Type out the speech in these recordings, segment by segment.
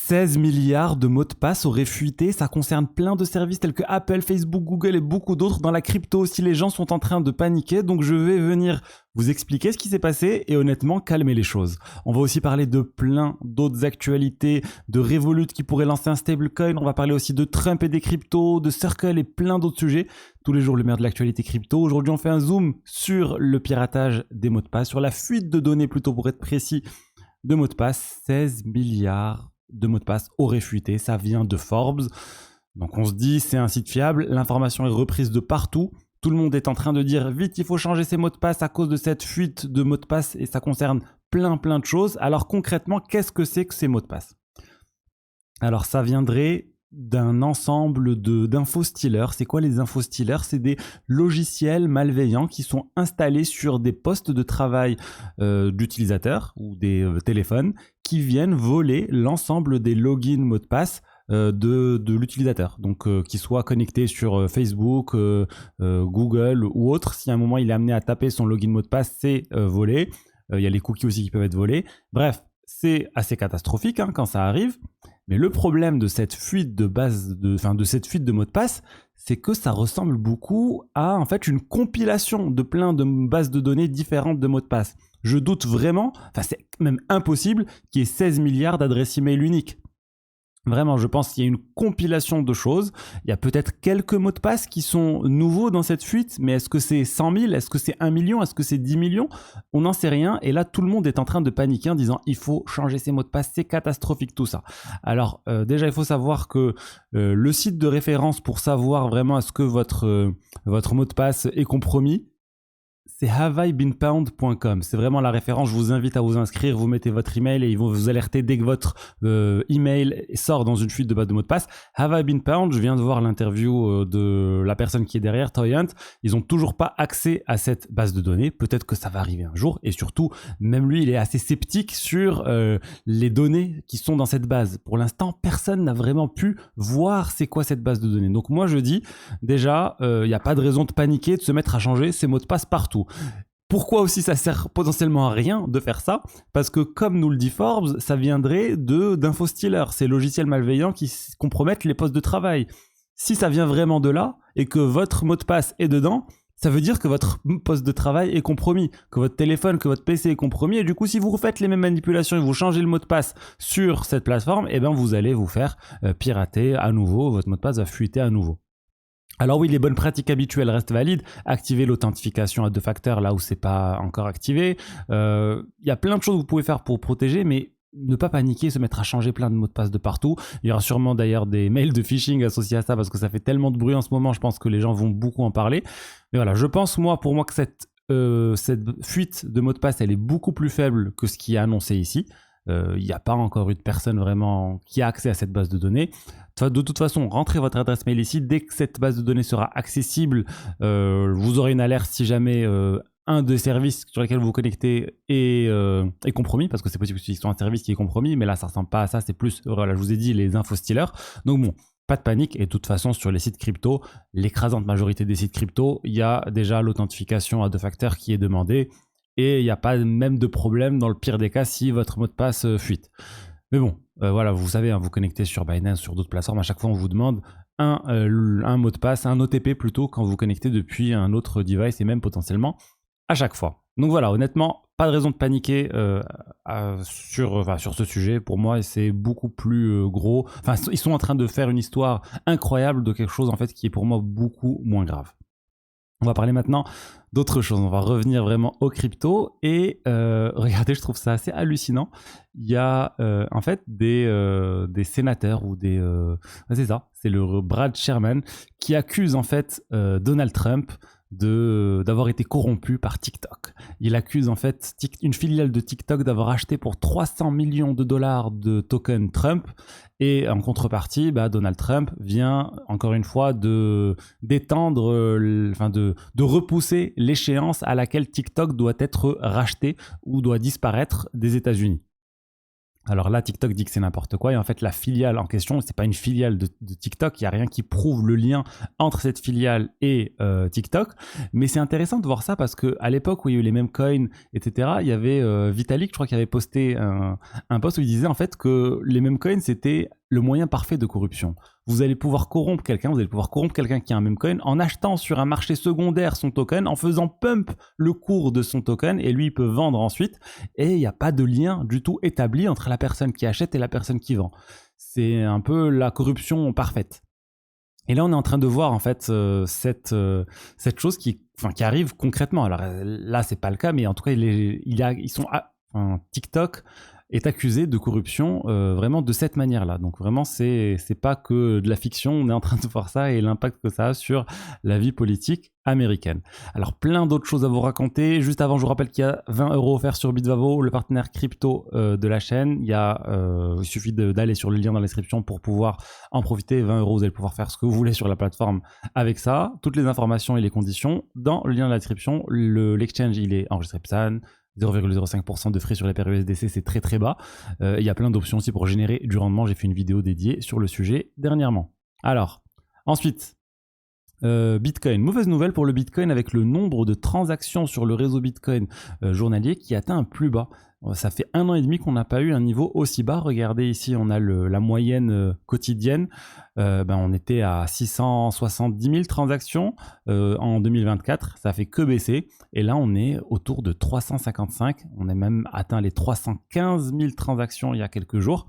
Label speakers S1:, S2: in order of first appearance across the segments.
S1: 16 milliards de mots de passe auraient fuité, ça concerne plein de services tels que Apple, Facebook, Google et beaucoup d'autres. Dans la crypto aussi, les gens sont en train de paniquer, donc je vais venir vous expliquer ce qui s'est passé et honnêtement calmer les choses. On va aussi parler de plein d'autres actualités, de Revolut qui pourrait lancer un stablecoin, on va parler aussi de Trump et des cryptos, de Circle et plein d'autres sujets. Tous les jours le meilleur de l'actualité crypto. Aujourd'hui on fait un zoom sur le piratage des mots de passe, sur la fuite de données plutôt pour être précis, de mots de passe. 16 milliards de mots de passe auraient fuité, ça vient de Forbes. Donc on se dit c'est un site fiable, l'information est reprise de partout. Tout le monde est en train de dire vite il faut changer ses mots de passe à cause de cette fuite de mots de passe et ça concerne plein de choses. Alors concrètement, qu'est-ce que c'est que ces mots de passe? Alors ça viendrait d'un ensemble d'info-stealers. C'est quoi les info-stealers? C'est des logiciels malveillants qui sont installés sur des postes de travail d'utilisateurs ou des téléphones qui viennent voler l'ensemble des logins mots de passe de l'utilisateur. Donc qu'il soit connecté sur Facebook, Google ou autre. Si à un moment il est amené à taper son login mot de passe, c'est volé. Il y a les cookies aussi qui peuvent être volés. Bref, c'est assez catastrophique quand ça arrive. Mais le problème de cette fuite de cette fuite de mots de passe, c'est que ça ressemble beaucoup à en fait une compilation de plein de bases de données différentes de mots de passe. Je doute vraiment, c'est même impossible qu'il y ait 16 milliards d'adresses email uniques. Vraiment, je pense qu'il y a une compilation de choses. Il y a peut-être quelques mots de passe qui sont nouveaux dans cette fuite, mais est-ce que c'est 100 000? Est-ce que c'est 1 million? Est-ce que c'est 10 millions? On n'en sait rien. Et là, tout le monde est en train de paniquer en disant il faut changer ses mots de passe, c'est catastrophique tout ça. Alors, déjà, il faut savoir que le site de référence pour savoir vraiment est-ce que votre mot de passe est compromis, c'est haveibeenpwned.com. C'est vraiment la référence. Je vous invite à vous inscrire. Vous mettez votre email et ils vont vous alerter dès que votre email sort dans une fuite de base de mots de passe. Have I been pwned? Je viens de voir l'interview de la personne qui est derrière, Toyant. Ils n'ont toujours pas accès à cette base de données. Peut-être que ça va arriver un jour. Et surtout, même lui, il est assez sceptique sur les données qui sont dans cette base. Pour l'instant, personne n'a vraiment pu voir c'est quoi cette base de données. Donc moi, je dis déjà, il n'y a pas de raison de paniquer, de se mettre à changer ses mots de passe partout. Pourquoi aussi ça sert potentiellement à rien de faire ça? Parce que comme nous le dit Forbes, ça viendrait d'info-stealers, ces logiciels malveillants qui compromettent les postes de travail. Si ça vient vraiment de là et que votre mot de passe est dedans, ça veut dire que votre poste de travail est compromis, que votre téléphone, que votre PC est compromis. Et du coup, si vous refaites les mêmes manipulations et vous changez le mot de passe sur cette plateforme, eh ben vous allez vous faire pirater à nouveau, votre mot de passe va fuiter à nouveau. Alors oui, les bonnes pratiques habituelles restent valides. Activer l'authentification à 2 facteurs là où c'est pas encore activé. Il y a plein de choses que vous pouvez faire pour protéger, mais ne pas paniquer, se mettre à changer plein de mots de passe de partout. Il y aura sûrement d'ailleurs des mails de phishing associés à ça parce que ça fait tellement de bruit en ce moment. Je pense que les gens vont beaucoup en parler. Mais voilà, je pense pour moi que cette fuite de mots de passe, elle est beaucoup plus faible que ce qui est annoncé ici. Il n'y a pas encore eu de personne vraiment qui a accès à cette base de données. De toute façon, rentrez votre adresse mail ici. Dès que cette base de données sera accessible, vous aurez une alerte si jamais un des services sur lesquels vous vous connectez est compromis, parce que c'est possible que ce soit un service qui est compromis, mais là, ça ressemble pas à ça. C'est plus, voilà, je vous ai dit, les info-stealers. Donc bon, pas de panique. Et de toute façon, sur les sites crypto, l'écrasante majorité des sites crypto, il y a déjà l'authentification à 2 facteurs qui est demandée. Et il n'y a pas même de problème dans le pire des cas si votre mot de passe fuite. Mais bon, voilà, vous savez, vous connectez sur Binance, sur d'autres plateformes, à chaque fois on vous demande un mot de passe, un OTP plutôt, quand vous connectez depuis un autre device et même potentiellement à chaque fois. Donc voilà, honnêtement, pas de raison de paniquer sur ce sujet. Pour moi, c'est beaucoup plus gros. Enfin, ils sont en train de faire une histoire incroyable de quelque chose en fait qui est pour moi beaucoup moins grave. On va parler maintenant d'autre chose. On va revenir vraiment aux crypto et regardez, je trouve ça assez hallucinant. Il y a en fait des sénateurs ou c'est ça, c'est le Brad Sherman qui accuse en fait Donald Trump d'avoir été corrompu par TikTok. Il accuse en fait une filiale de TikTok d'avoir acheté pour 300 millions de dollars de tokens Trump et en contrepartie, Donald Trump vient encore une fois de repousser l'échéance à laquelle TikTok doit être racheté ou doit disparaître des États-Unis. Alors là, TikTok dit que c'est n'importe quoi et en fait la filiale en question, c'est pas une filiale de TikTok, il y a rien qui prouve le lien entre cette filiale et TikTok, mais c'est intéressant de voir ça parce que à l'époque où il y a eu les mêmes coins, etc., il y avait Vitalik, je crois, qui avait posté un post où il disait en fait que les mêmes coins c'était le moyen parfait de corruption. Vous allez pouvoir corrompre quelqu'un qui a un meme coin en achetant sur un marché secondaire son token, en faisant pump le cours de son token et lui il peut vendre ensuite et il n'y a pas de lien du tout établi entre la personne qui achète et la personne qui vend. C'est un peu la corruption parfaite. Et là, on est en train de voir en fait cette chose qui arrive concrètement. Alors là, c'est pas le cas, mais en tout cas, TikTok est accusé de corruption vraiment de cette manière-là. Donc vraiment, c'est pas que de la fiction. On est en train de voir ça et l'impact que ça a sur la vie politique américaine. Alors plein d'autres choses à vous raconter. Juste avant, je vous rappelle qu'il y a 20 € offerts sur Bitvavo, le partenaire crypto de la chaîne. Il suffit d'aller sur le lien dans la description pour pouvoir en profiter. 20 €, vous allez pouvoir faire ce que vous voulez sur la plateforme avec ça. Toutes les informations et les conditions dans le lien dans la description. L'exchange, il est enregistré PSAN. 0,05% de frais sur les paires USDC, c'est très très bas. Il y a plein d'options aussi pour générer du rendement. J'ai fait une vidéo dédiée sur le sujet dernièrement. Alors, ensuite, Bitcoin. Mauvaise nouvelle pour le Bitcoin avec le nombre de transactions sur le réseau Bitcoin journalier qui atteint un plus bas. Ça fait 1 an et demi qu'on n'a pas eu un niveau aussi bas. Regardez ici, on a la moyenne quotidienne. On était à 670 000 transactions en 2024. Ça fait que baisser. Et là, on est autour de 355. On a même atteint les 315 000 transactions il y a quelques jours.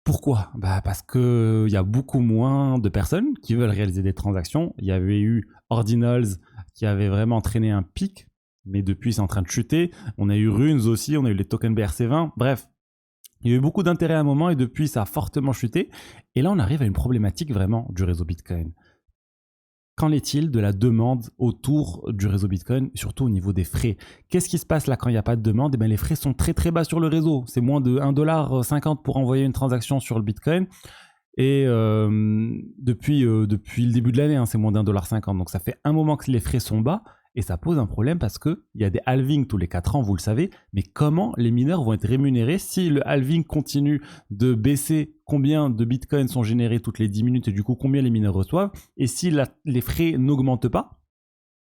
S1: Pourquoi ? Parce qu'il y a beaucoup moins de personnes qui veulent réaliser des transactions. Il y avait eu Ordinals qui avait vraiment entraîné un pic, mais depuis c'est en train de chuter. On a eu Runes aussi, on a eu les tokens BRC20. Bref, il y a eu beaucoup d'intérêt à un moment et depuis ça a fortement chuté. Et là on arrive à une problématique vraiment du réseau Bitcoin. Qu'en est-il de la demande autour du réseau Bitcoin, surtout au niveau des frais ? Qu'est-ce qui se passe là quand il n'y a pas de demande ? Les frais sont très très bas sur le réseau. C'est moins de 1,50$ pour envoyer une transaction sur le Bitcoin. Et depuis le début de l'année, c'est moins d'1,50$. Donc ça fait un moment que les frais sont bas. Et ça pose un problème parce qu'il y a des halvings tous les 4 ans, vous le savez. Mais comment les mineurs vont être rémunérés si le halving continue de baisser? Combien de bitcoins sont générés toutes les 10 minutes et du coup combien les mineurs reçoivent? Et si les frais n'augmentent pas,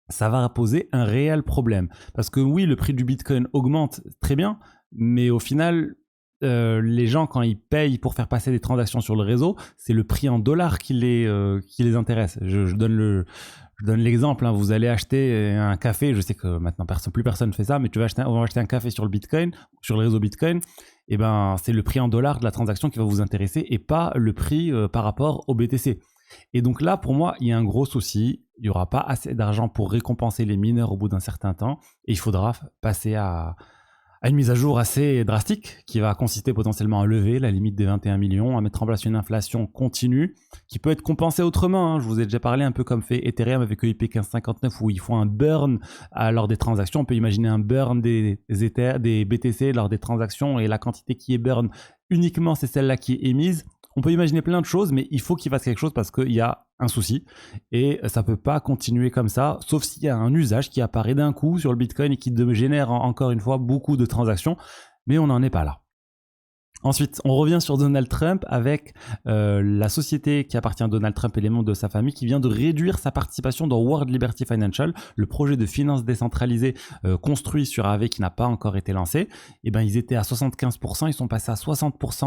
S1: ça va poser un réel problème. Parce que oui, le prix du bitcoin augmente très bien, mais au final, les gens, quand ils payent pour faire passer des transactions sur le réseau, c'est le prix en dollars qui les intéresse. Je donne l'exemple, vous allez acheter un café, je sais que maintenant plus personne ne fait ça, mais on va acheter un café sur le Bitcoin, sur le réseau Bitcoin, et c'est le prix en dollars de la transaction qui va vous intéresser et pas le prix par rapport au BTC. Et donc là, pour moi, il y a un gros souci, il n'y aura pas assez d'argent pour récompenser les mineurs au bout d'un certain temps, et il faudra passer à une mise à jour assez drastique qui va consister potentiellement à lever la limite des 21 millions, à mettre en place une inflation continue qui peut être compensée autrement. Je vous ai déjà parlé un peu comme fait Ethereum avec EIP 1559 où ils font un burn lors des transactions. On peut imaginer un burn des BTC lors des transactions et la quantité qui est burn uniquement c'est celle-là qui est émise. On peut imaginer plein de choses, mais il faut qu'il fasse quelque chose parce qu'il y a un souci et ça peut pas continuer comme ça, sauf s'il y a un usage qui apparaît d'un coup sur le Bitcoin et qui génère encore une fois beaucoup de transactions, mais on n'en est pas là. Ensuite, on revient sur Donald Trump avec la société qui appartient à Donald Trump et les membres de sa famille qui vient de réduire sa participation dans World Liberty Financial, le projet de finance décentralisée construit sur Aave qui n'a pas encore été lancé. Ils étaient à 75%, ils sont passés à 60%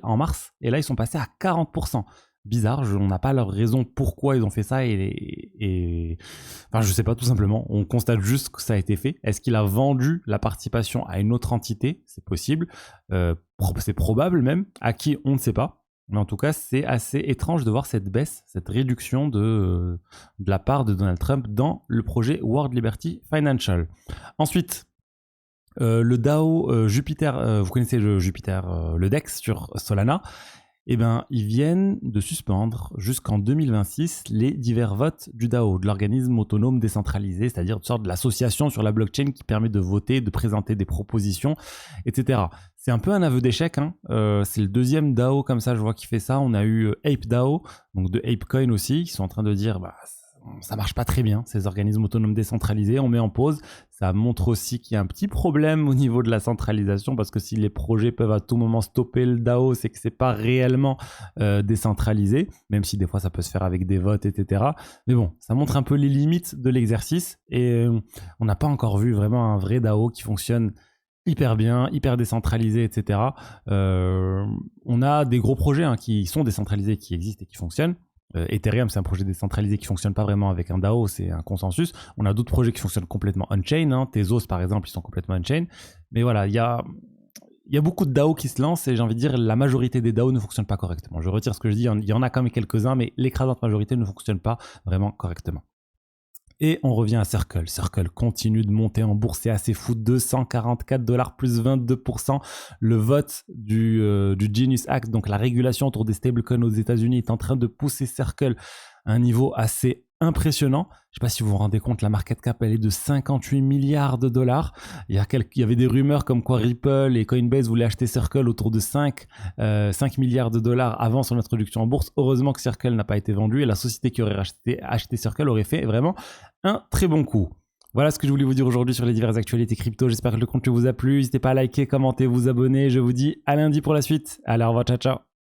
S1: en mars et là ils sont passés à 40%. Bizarre, on n'a pas leur raison pourquoi ils ont fait ça je sais pas, tout simplement, on constate juste que ça a été fait. Est-ce qu'il a vendu la participation à une autre entité? C'est possible, c'est probable même, à qui on ne sait pas, mais en tout cas c'est assez étrange de voir cette baisse, cette réduction de la part de Donald Trump dans le projet World Liberty Financial. Ensuite, le DAO Jupiter, vous connaissez le Jupiter, le DEX sur Solana, ils viennent de suspendre jusqu'en 2026 les divers votes du DAO, de l'organisme autonome décentralisé, c'est-à-dire une sorte de l'association sur la blockchain qui permet de voter, de présenter des propositions, etc. C'est un peu un aveu d'échec, c'est le deuxième DAO comme ça, je vois qui fait ça. On a eu Ape DAO, donc de ApeCoin aussi, qui sont en train de dire ça marche pas très bien, ces organismes autonomes décentralisés. On met en pause. Ça montre aussi qu'il y a un petit problème au niveau de la centralisation, parce que si les projets peuvent à tout moment stopper le DAO, c'est que c'est pas réellement décentralisé, même si des fois ça peut se faire avec des votes, etc. Mais bon, ça montre un peu les limites de l'exercice, et on n'a pas encore vu vraiment un vrai DAO qui fonctionne hyper bien, hyper décentralisé, etc. On a des gros projets qui sont décentralisés, qui existent et qui fonctionnent. Ethereum, c'est un projet décentralisé qui fonctionne pas vraiment avec un DAO, c'est un consensus. On a d'autres projets qui fonctionnent complètement on-chain. Tezos, par exemple, ils sont complètement on-chain. Mais voilà, il y a beaucoup de DAO qui se lancent, et j'ai envie de dire la majorité des DAO ne fonctionnent pas correctement. Je retire ce que je dis, il y en a quand même quelques-uns, mais l'écrasante majorité ne fonctionne pas vraiment correctement. Et on revient à Circle. Circle continue de monter en bourse, c'est assez fou, $244 plus 22%. Le vote du Genius Act, donc la régulation autour des stablecoins aux États-Unis, est en train de pousser Circle à un niveau assez impressionnant. Je ne sais pas si vous vous rendez compte, la market cap, elle est de 58 milliards de dollars. Il y avait des rumeurs comme quoi Ripple et Coinbase voulaient acheter Circle autour de 5 milliards de dollars avant son introduction en bourse. Heureusement que Circle n'a pas été vendu, et la société qui aurait acheté Circle aurait fait vraiment un très bon coup. Voilà ce que je voulais vous dire aujourd'hui sur les diverses actualités crypto. J'espère que le contenu vous a plu. N'hésitez pas à liker, commenter, vous abonner. Je vous dis à lundi pour la suite. Allez, au revoir, ciao, ciao.